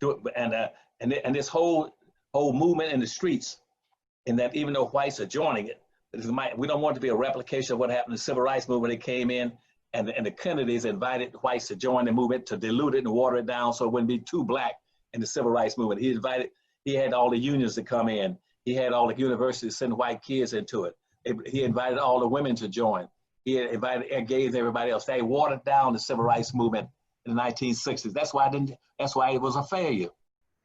And this whole movement in the streets, and that even though whites are joining it, we don't want it to be a replication of what happened in the civil rights movement. It came in, and the Kennedys invited whites to join the movement to dilute it and water it down so it wouldn't be too black in the civil rights movement. He had all the unions to come in. He had all the universities send white kids into it. He invited all the women to join. He invited gays, everybody else. They watered down the civil rights movement in the 1960s. That's why it was a failure.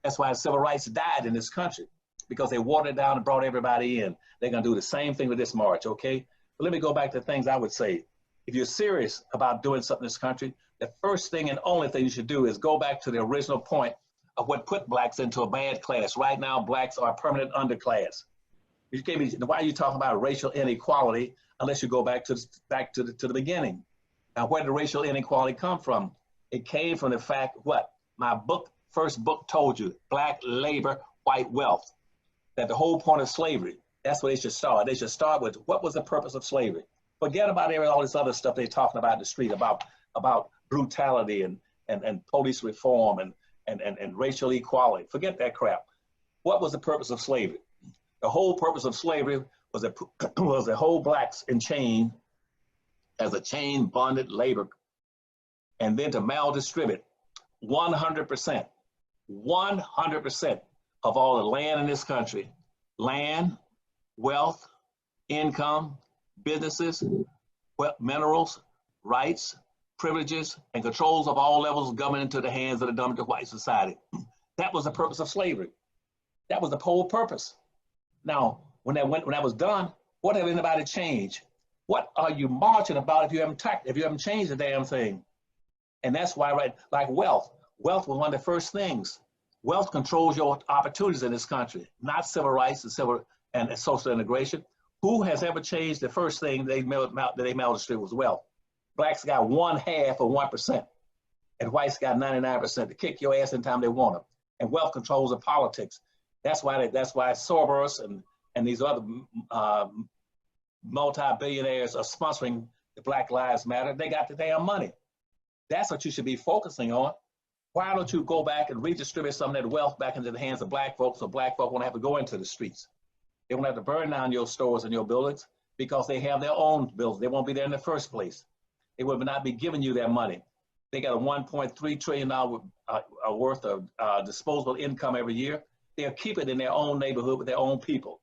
That's why civil rights died in this country, because they watered it down and brought everybody in. They're gonna do the same thing with this march, okay? But let me go back to things I would say. If you're serious about doing something in this country, the first thing and only thing you should do is go back to the original point of what put blacks into a bad class. Right now, blacks are a permanent underclass. You can't be, why are you talking about racial inequality unless you go back to the beginning? Now, where did racial inequality come from? It came from the fact, what? My first book told you, black labor, white wealth. That the whole point of slavery, that's where they should start. They should start with what was the purpose of slavery? Forget about all this other stuff they're talking about in the street, about brutality and police reform and racial equality. Forget that crap. What was the purpose of slavery? The whole purpose of slavery was to hold blacks in chain as a chain bonded labor, and then to maldistribute 100% of all the land in this country, land, wealth, income, businesses, minerals, rights, privileges, and controls of all levels of government into the hands of the dominant white society. That was the purpose of slavery. That was the whole purpose. Now, when that was done, what have anybody changed? What are you marching about if you haven't changed the damn thing? And that's why, right, like wealth was one of the first things. Wealth controls your opportunities in this country, not civil rights and social integration. Who has ever changed the first thing they maldistributed was wealth? Blacks got 1/2 of 1%, and whites got 99% to kick your ass anytime they want them. And wealth controls the politics. That's why Soros and these other multi-billionaires are sponsoring the Black Lives Matter. They got the damn money. That's what you should be focusing on. Why don't you go back and redistribute some of that wealth back into the hands of black folks, so black folk won't have to go into the streets. They won't have to burn down your stores and your buildings because they have their own bills. They won't be there in the first place. They will not be giving you their money. They got a $1.3 trillion worth of disposable income every year. They'll keep it in their own neighborhood with their own people.